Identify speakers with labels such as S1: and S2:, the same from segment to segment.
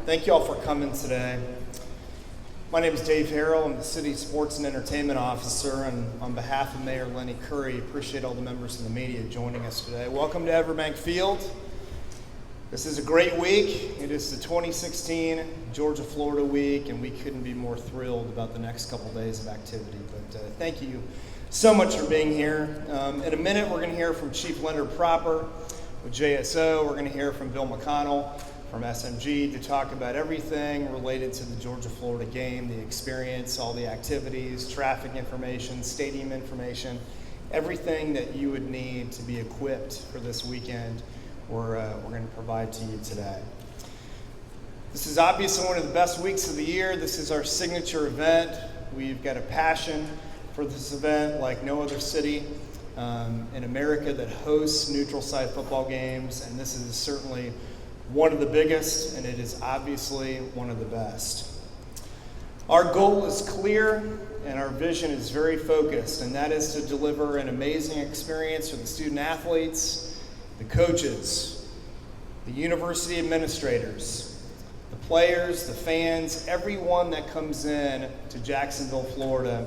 S1: Thank you all for coming today. My name is Dave Harrell. I'm the City Sports and Entertainment Officer, and on behalf of Mayor Lenny Curry, appreciate all the members of the media joining us today. Welcome to Everbank Field. This is a great week. It is the 2016 Georgia-Florida week, and we couldn't be more thrilled about the next couple days of activity. But thank you so much for being here. In a minute, we're going to hear from Chief Leonard Proper with JSO. We're going to hear from Bill McConnell from SMG to talk about everything related to the Georgia-Florida game, the experience, all the activities, traffic information, stadium information, everything that you would need to be equipped for this weekend. We're going to provide to you today. This is obviously one of the best weeks of the year. This is our signature event. We've got a passion for this event like no other city in America that hosts neutral site football games, and this is certainly one of the biggest, and it is obviously one of the best. Our goal is clear, and our vision is very focused, and that is to deliver an amazing experience for the student athletes, the coaches, the university administrators, the players, the fans, everyone that comes in to Jacksonville, Florida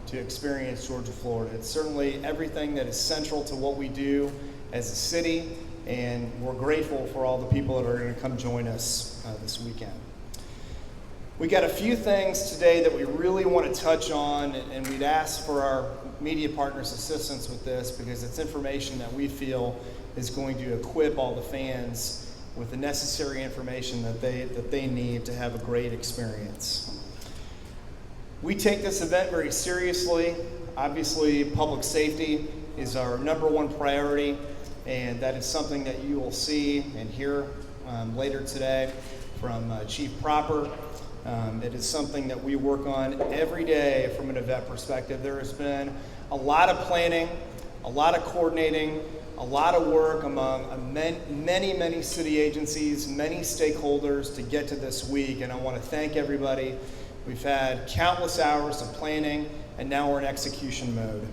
S1: to experience Georgia, Florida. It's certainly everything that is central to what we do as a city, and we're grateful for all the people that are going to come join us this weekend. We got a few things today that we really want to touch on, and we'd ask for our media partners' assistance with this because it's information that we feel is going to equip all the fans with the necessary information that they need to have a great experience. We take this event very seriously. Obviously, public safety is our number one priority, and that is something that you will see and hear later today from Chief Proper. It is something that we work on every day from an event perspective. There has been a lot of planning, a lot of coordinating, a lot of work among many city agencies, many stakeholders to get to this week, and I want to thank everybody. We've had countless hours of planning, and now we're in execution mode.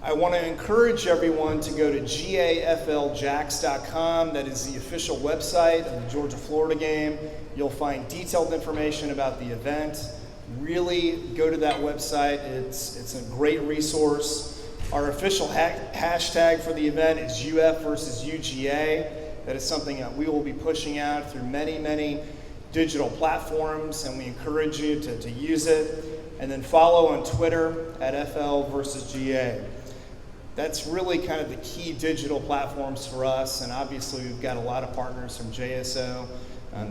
S1: I want to encourage everyone to go to gafljax.com. That is the official website of the Georgia-Florida game. You'll find detailed information about the event. Really go to that website. It's a great resource. Our official hashtag for the event is UF versus UGA. That is something that we will be pushing out through many digital platforms, and we encourage you to use it. And then follow on Twitter at FL versus GA. That's really kind of the key digital platforms for us, and obviously we've got a lot of partners from JSO,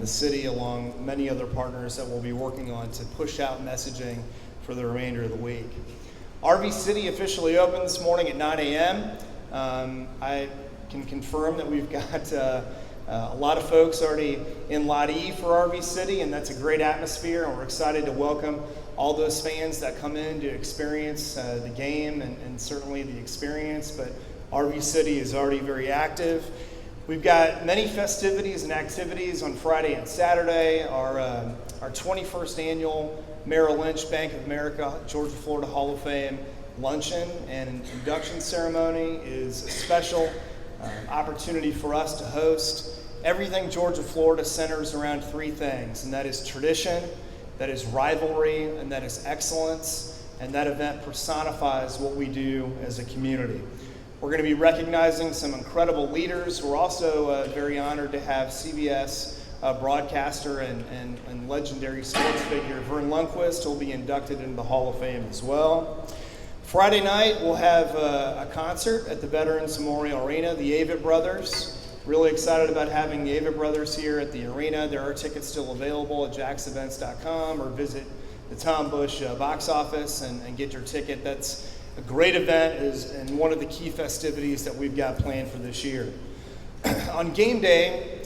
S1: the city, along many other partners that we'll be working on to push out messaging for the remainder of the week. RV City officially opened this morning at 9 a.m. I can confirm that we've got a lot of folks already in Lot E for RV City, and that's a great atmosphere, and we're excited to welcome all those fans that come in to experience the game and certainly the experience, but RV City is already very active. We've got many festivities and activities on Friday and Saturday. Our 21st annual Merrill Lynch Bank of America Georgia-Florida Hall of Fame luncheon and induction ceremony is a special opportunity for us to host. Everything Georgia-Florida centers around three things, and that is tradition, that is rivalry, and that is excellence, and that event personifies what we do as a community. We're going to be recognizing some incredible leaders. We're also very honored to have CBS broadcaster and legendary sports figure Vern Lundquist, who will be inducted into the Hall of Fame as well. Friday night, we'll have a concert at the Veterans Memorial Arena, the Avett Brothers. Really excited about having the Avett Brothers here at the arena. There are tickets still available at jaxevents.com, or visit the Tom Bush box office and get your ticket. That's a great event and one of the key festivities that we've got planned for this year. On game day,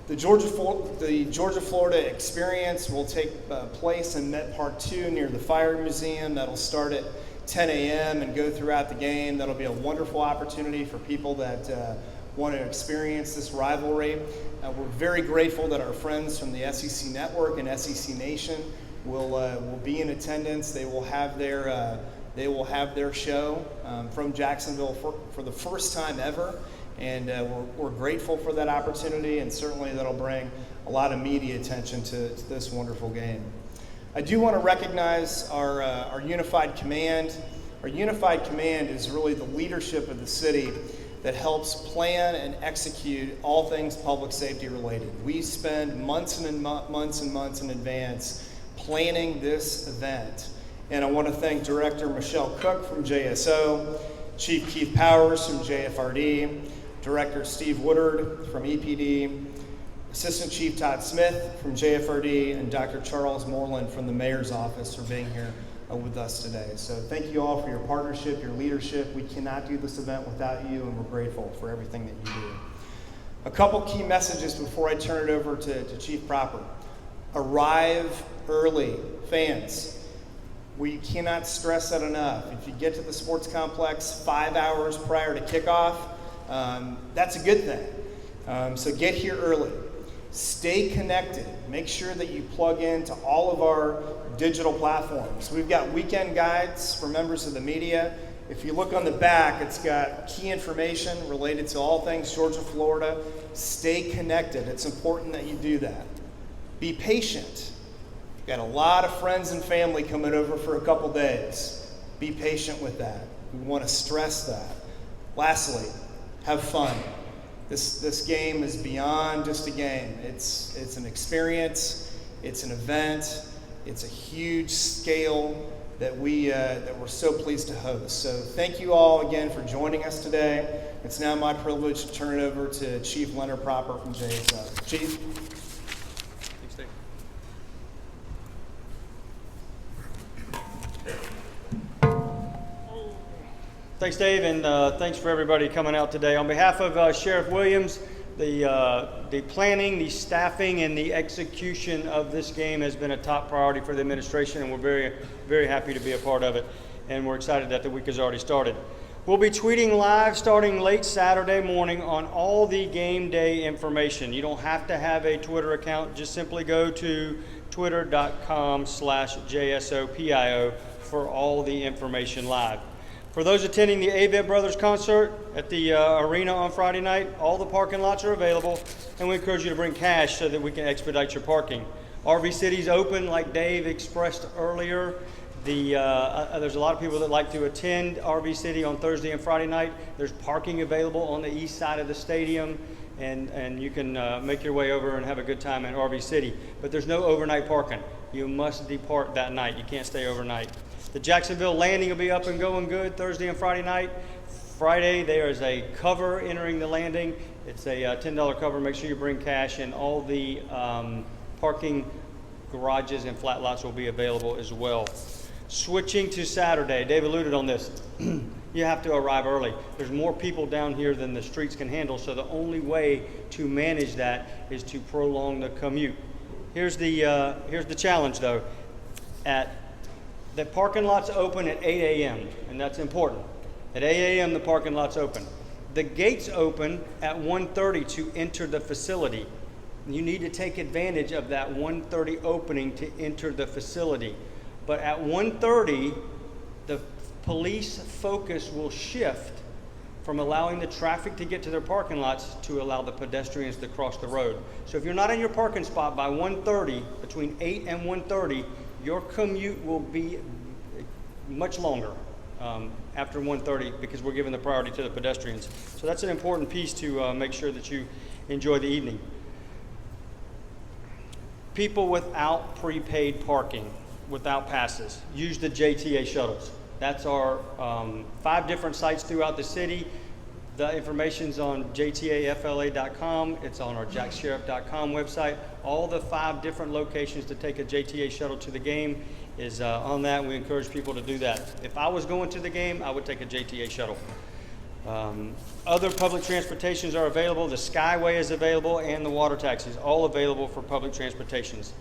S1: the Georgia-Florida experience will take place in Met Park 2 near the Fire Museum. That'll start at 10 a.m. and go throughout the game. That'll be a wonderful opportunity for people that want to experience this rivalry. We're very grateful that our friends from the SEC Network and SEC Nation will be in attendance. They will have their show from Jacksonville for the first time ever, And we're grateful for that opportunity, and certainly that'll bring a lot of media attention to this wonderful game. I do want to recognize our Unified Command. Our Unified Command is really the leadership of the city that helps plan and execute all things public safety related. We spend months and months and months in advance planning this event. And I want to thank Director Michelle Cook from JSO, Chief Keith Powers from JFRD, Director Steve Woodard from EPD, Assistant Chief Todd Smith from JFRD, and Dr. Charles Moreland from the Mayor's Office for being here with us today. So thank you all for your partnership, your leadership. We cannot do this event without you, and we're grateful for everything that you do. A couple key messages before I turn it over to Chief Proper. Arrive early, fans. We cannot stress that enough. If you get to the sports complex 5 hours prior to kickoff, that's a good thing. So get here early. Stay connected. Make sure that you plug into all of our digital platforms. We've got weekend guides for members of the media. If you look on the back, it's got key information related to all things Georgia, Florida. Stay connected. It's important that you do that. Be patient. We've got a lot of friends and family coming over for a couple days. Be patient with that. We want to stress that. Lastly, have fun. This game is beyond just a game. It's an experience. It's an event. It's a huge scale that we're so pleased to host. So thank you all again for joining us today. It's now my privilege to turn it over to Chief Leonard Proper from JSO. Chief.
S2: Thanks, Dave. Thanks, Dave, and thanks for everybody coming out today. On behalf of Sheriff Williams, the planning, the staffing, and the execution of this game has been a top priority for the administration, and we're very, very happy to be a part of it. And we're excited that the week has already started. We'll be tweeting live starting late Saturday morning on all the game day information. You don't have to have a Twitter account. Just simply go to twitter.com/JSOPIO for all the information live. For those attending the Avett Brothers concert at the arena on Friday night, all the parking lots are available, and we encourage you to bring cash so that we can expedite your parking. RV City's open, like Dave expressed earlier. There's a lot of people that like to attend RV City on Thursday and Friday night. There's parking available on the east side of the stadium, and you can make your way over and have a good time at RV City. But there's no overnight parking. You must depart that night. You can't stay overnight. The Jacksonville landing will be up and going good Thursday and Friday night. Friday, there is a cover entering the landing. It's a $10 cover. Make sure you bring cash, and all the parking garages and flat lots will be available as well. Switching to Saturday, Dave alluded on this. You have to arrive early. There's more people down here than the streets can handle, so the only way to manage that is to prolong the commute. Here's the challenge, though. The parking lot's open at 8 a.m., and that's important. At 8 a.m., the parking lot's open. The gates open at 1:30 to enter the facility. You need to take advantage of that 1:30 opening to enter the facility. But at 1:30, the police focus will shift from allowing the traffic to get to their parking lots to allow the pedestrians to cross the road. So if you're not in your parking spot by 1:30, between 8 and 1:30, your commute will be much longer after 1:30 because we're giving the priority to the pedestrians. So that's an important piece to make sure that you enjoy the evening. People without prepaid parking, without passes, use the JTA shuttles. That's our 5 different sites throughout the city. The information's on jtafla.com. It's on our JAXSHERIFF.com website. All the 5 different locations to take a JTA shuttle to the game is on that. We encourage people to do that. If I was going to the game, I would take a JTA shuttle. Other public transportations are available. The Skyway is available, and the water taxis, all available for public transportations.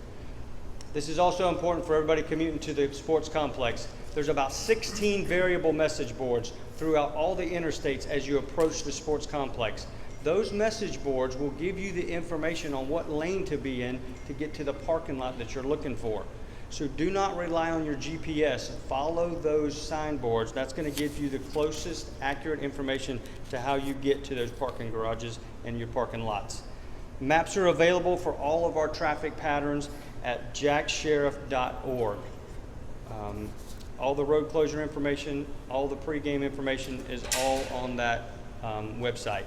S2: This is also important for everybody commuting to the sports complex. There's about 16 variable message boards throughout all the interstates as you approach the sports complex. Those message boards will give you the information on what lane to be in to get to the parking lot that you're looking for. So do not rely on your GPS. Follow those signboards. That's going to give you the closest accurate information to how you get to those parking garages and your parking lots. Maps are available for all of our traffic patterns at JAXSHERIFF.org. All the road closure information, all the pregame information is all on that website.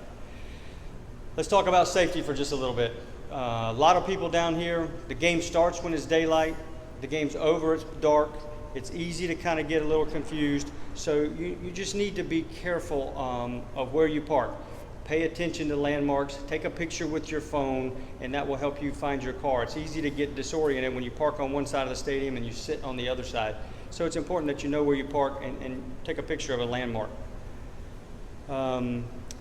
S2: Let's talk about safety for just a little bit. A lot of people down here, the game starts when it's daylight, the game's over, it's dark. It's easy to kind of get a little confused. So you just need to be careful of where you park. Pay attention to landmarks, take a picture with your phone, and that will help you find your car. It's easy to get disoriented when you park on one side of the stadium and you sit on the other side. So it's important that you know where you park and take a picture of a landmark.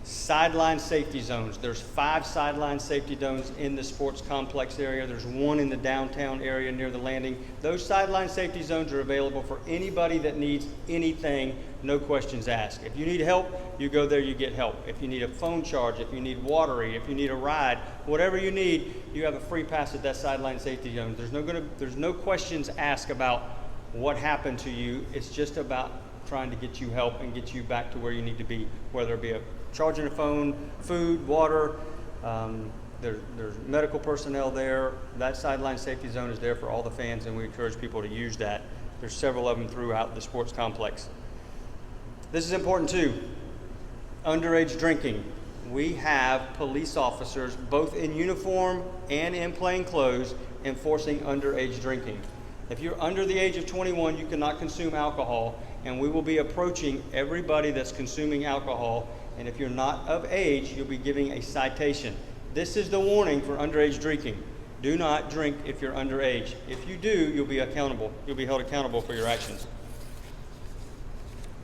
S2: Sideline safety zones. There's 5 sideline safety zones in the sports complex area. There's 1 in the downtown area near the landing. Those sideline safety zones are available for anybody that needs anything, no questions asked. If you need help, you go there, you get help. If you need a phone charge, if you need watery, if you need a ride, whatever you need, you have a free pass at that sideline safety zone. There's no questions asked about what happened to you. It's just about trying to get you help and get you back to where you need to be, whether it be charging a phone, food, water. There's medical personnel there. That sideline safety zone is there for all the fans, and we encourage people to use that. There's several of them throughout the sports complex. This is important too. Underage drinking. We have police officers both in uniform and in plain clothes enforcing underage drinking. If you're under the age of 21, you cannot consume alcohol, and we will be approaching everybody that's consuming alcohol. And if you're not of age, you'll be giving a citation. This is the warning for underage drinking. Do not drink if you're underage. If you do, you'll be accountable. You'll be held accountable for your actions.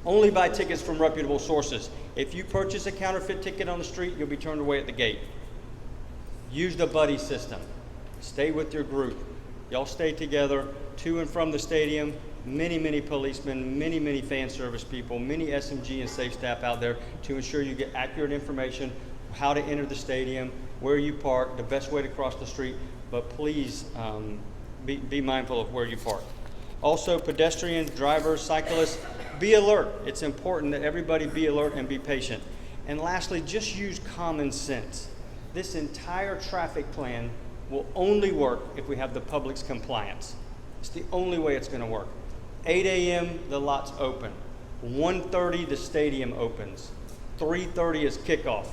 S2: Only buy tickets from reputable sources. If you purchase a counterfeit ticket on the street, you'll be turned away at the gate. Use the buddy system. Stay with your group. Y'all stay together to and from the stadium. Many policemen, many fan service people, many SMG and safe staff out there to ensure you get accurate information, how to enter the stadium, where you park, the best way to cross the street, but please be mindful of where you park. Also, pedestrians, drivers, cyclists, be alert. It's important that everybody be alert and be patient. And lastly, just use common sense. This entire traffic plan will only work if we have the public's compliance. It's the only way it's going to work. 8 a.m. the lots open. 1:30 the stadium opens. 3:30 is kickoff.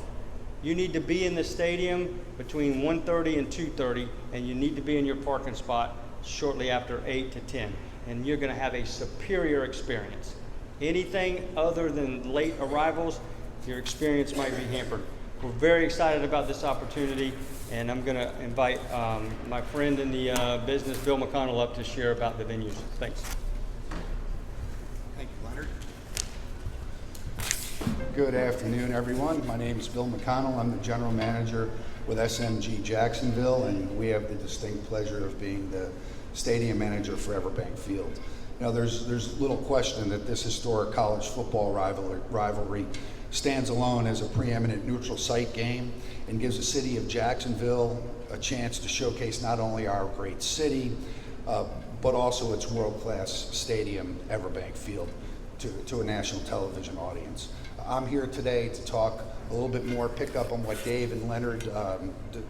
S2: You need to be in the stadium between 1:30 and 2:30, and you need to be in your parking spot shortly after 8 to 10. And you're going to have a superior experience. Anything other than late arrivals, your experience might be hampered. We're very excited about this opportunity, and I'm going to invite my friend in the business, Bill McConnell, up to share about the venues. Thanks.
S3: Thank you, Leonard. Good afternoon, everyone. My name is Bill McConnell. I'm the general manager with SMG Jacksonville, and we have the distinct pleasure of being the stadium manager for Everbank Field. You know, there's little question that this historic college football rivalry stands alone as a preeminent neutral site game and gives the city of Jacksonville a chance to showcase not only our great city, but also its world-class stadium, Everbank Field, to a national television audience. I'm here today to talk a little bit more, pick up on what Dave and Leonard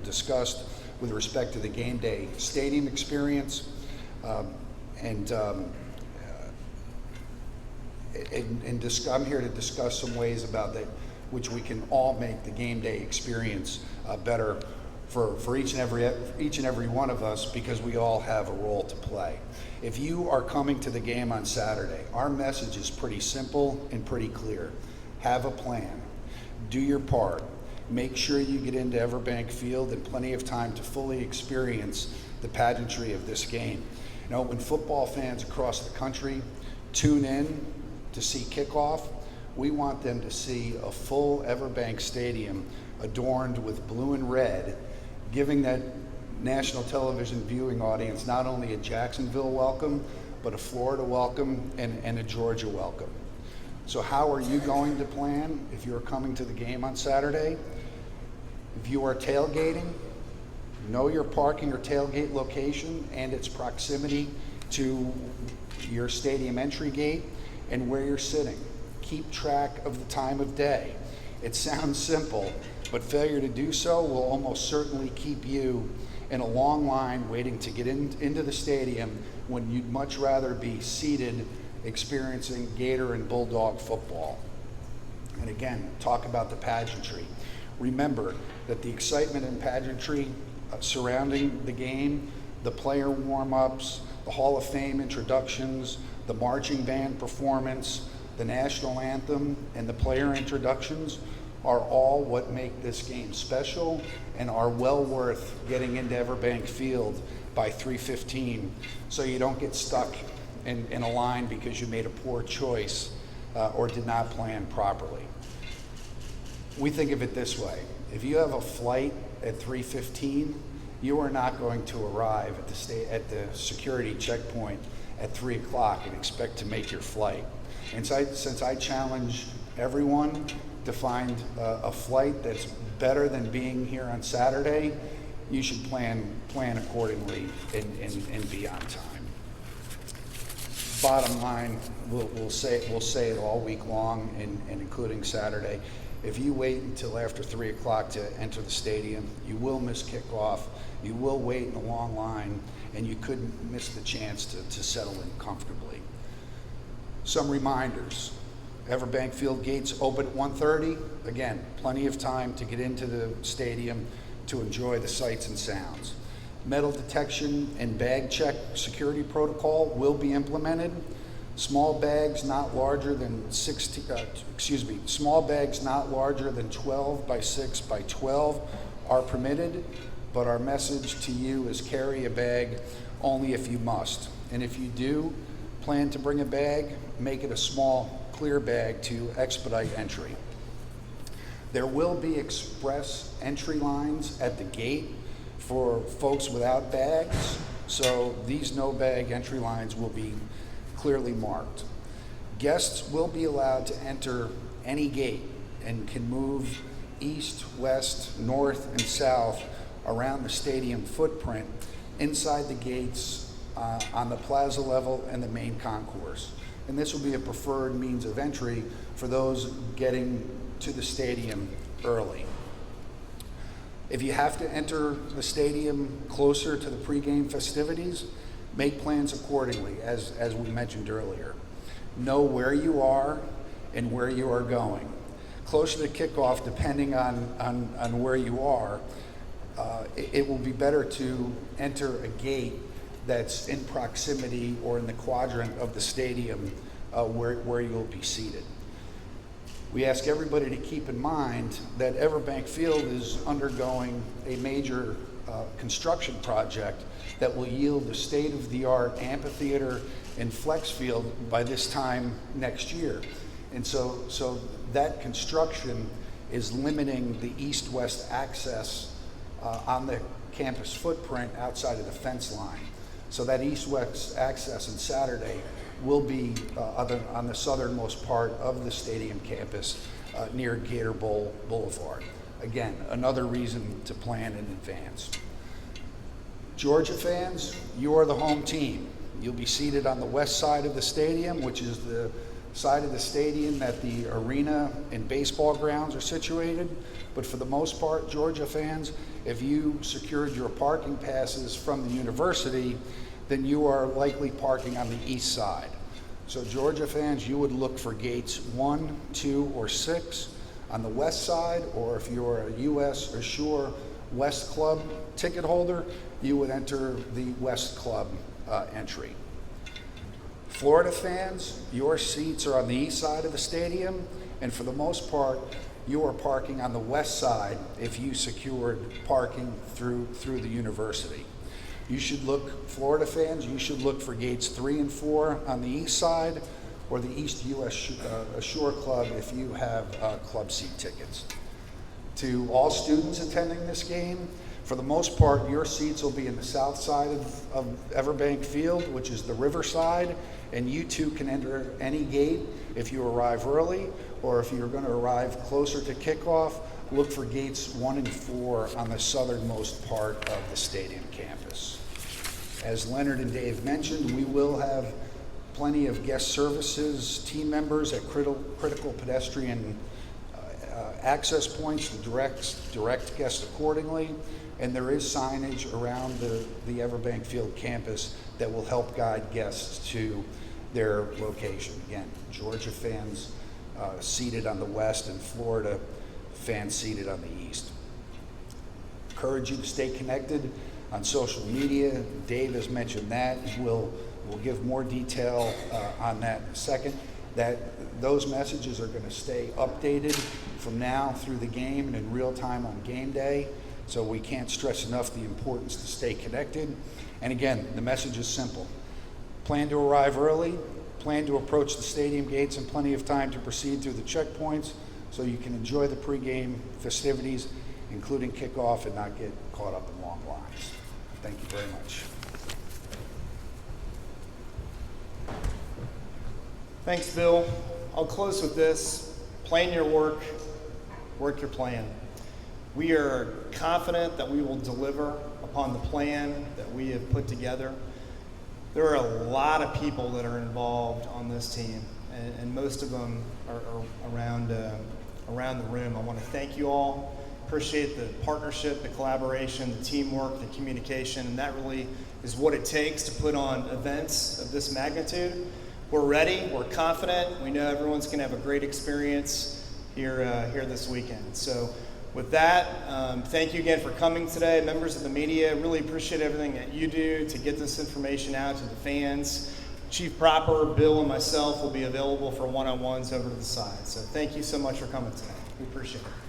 S3: discussed with respect to the game day stadium experience, I'm here to discuss some ways about that which we can all make the game day experience better for each and every one of us, because we all have a role to play. If you are coming to the game on Saturday, our message is pretty simple and pretty clear. Have a plan. Do your part. Make sure you get into Everbank Field in plenty of time to fully experience the pageantry of this game. You know, when football fans across the country tune in to see kickoff, we want them to see a full Everbank Stadium adorned with blue and red, giving that national television viewing audience not only a Jacksonville welcome, but a Florida welcome and a Georgia welcome. So how are you going to plan if you're coming to the game on Saturday? If you are tailgating, know your parking or tailgate location and its proximity to your stadium entry gate and where you're sitting. Keep track of the time of day. It sounds simple, but failure to do so will almost certainly keep you in a long line waiting to get into the stadium when you'd much rather be seated experiencing Gator and Bulldog football. And again, talk about the pageantry. Remember that the excitement and pageantry surrounding the game, the player warm-ups, the Hall of Fame introductions, the marching band performance, the national anthem, and the player introductions are all what make this game special and are well worth getting into Everbank Field by 3:15 so you don't get stuck in a line because you made a poor choice or did not plan properly. We think of it this way. If you have a flight at 3:15, you are not going to arrive at the security checkpoint at 3 o'clock and expect to make your flight. And since I challenge everyone to find a flight that's better than being here on Saturday, you should plan accordingly and be on time. Bottom line, we'll say it all week long and including Saturday. If you wait until after 3 o'clock to enter the stadium, you will miss kickoff, you will wait in a long line, and you could miss the chance to settle in comfortably. Some reminders. Everbank Field gates open at 1:30. Again, plenty of time to get into the stadium to enjoy the sights and sounds. Metal detection and bag check security protocol will be implemented. Small bags not larger than 12 by 6 by 12 are permitted, but our message to you is carry a bag only if you must. And if you do plan to bring a bag, make it a small, clear bag to expedite entry. There will be express entry lines at the gate for folks without bags, so these no bag entry lines will be clearly marked. Guests will be allowed to enter any gate and can move east, west, north, and south around the stadium footprint inside the gates on the plaza level and the main concourse. And this will be a preferred means of entry for those getting to the stadium early. If you have to enter the stadium closer to the pregame festivities, make plans accordingly, as we mentioned earlier. Know where you are and where you are going. Closer to kickoff, depending on where you are, it will be better to enter a gate that's in proximity or in the quadrant of the stadium where you'll be seated. We ask everybody to keep in mind that Everbank Field is undergoing a major construction project that will yield a state-of-the-art amphitheater and flex field by this time next year. And so that construction is limiting the east-west access on the campus footprint outside of the fence line. So that east-west access on Saturday will be on the southernmost part of the stadium campus near Gator Bowl Boulevard. Again, another reason to plan in advance. Georgia fans, you are the home team. You'll be seated on the west side of the stadium, which is the side of the stadium that the arena and baseball grounds are situated. But for the most part, Georgia fans, if you secured your parking passes from the university, then you are likely parking on the east side. So Georgia fans, you would look for gates 1, 2, or 6 on the west side, or if you're a US or Shore West Club ticket holder, you would enter the West Club entry. Florida fans, your seats are on the east side of the stadium, and for the most part, you are parking on the west side if you secured parking through the university. You should look, Florida fans, you should look for gates 3 and 4 on the east side, or the East US Shore Club if you have club seat tickets. To all students attending this game, for the most part, your seats will be in the south side of Everbank Field, which is the river side, and you too can enter any gate if you arrive early, or if you're going to arrive closer to kickoff, look for gates 1 and 4 on the southernmost part of the stadium campus. As Leonard and Dave mentioned, we will have plenty of guest services team members at critical pedestrian access points to direct guests accordingly, and there is signage around the Everbank Field campus that will help guide guests to their location. Again, Georgia fans seated on the west and Florida fans seated on the east. Encourage you to stay connected on social media. Dave has mentioned that. We'll give more detail on that in a second. Those messages are going to stay updated from now through the game and in real time on game day. So we can't stress enough the importance to stay connected. And again, the message is simple. Plan to arrive early, plan to approach the stadium gates in plenty of time to proceed through the checkpoints so you can enjoy the pregame festivities, including kickoff, and not get caught up in long lines. Thank you very much.
S1: Thanks, Bill. I'll close with this. Plan your work, work your plan. We are confident that we will deliver upon the plan that we have put together. There are a lot of people that are involved on this team, and most of them are around the room. I want to thank you all. Appreciate the partnership, the collaboration, the teamwork, the communication, and that really is what it takes to put on events of this magnitude. We're ready, we're confident, we know everyone's going to have a great experience here this weekend. So with that, thank you again for coming today. Members of the media, really appreciate everything that you do to get this information out to the fans. Chief Proper, Bill, and myself will be available for one-on-ones over to the side. So thank you so much for coming today. We appreciate it.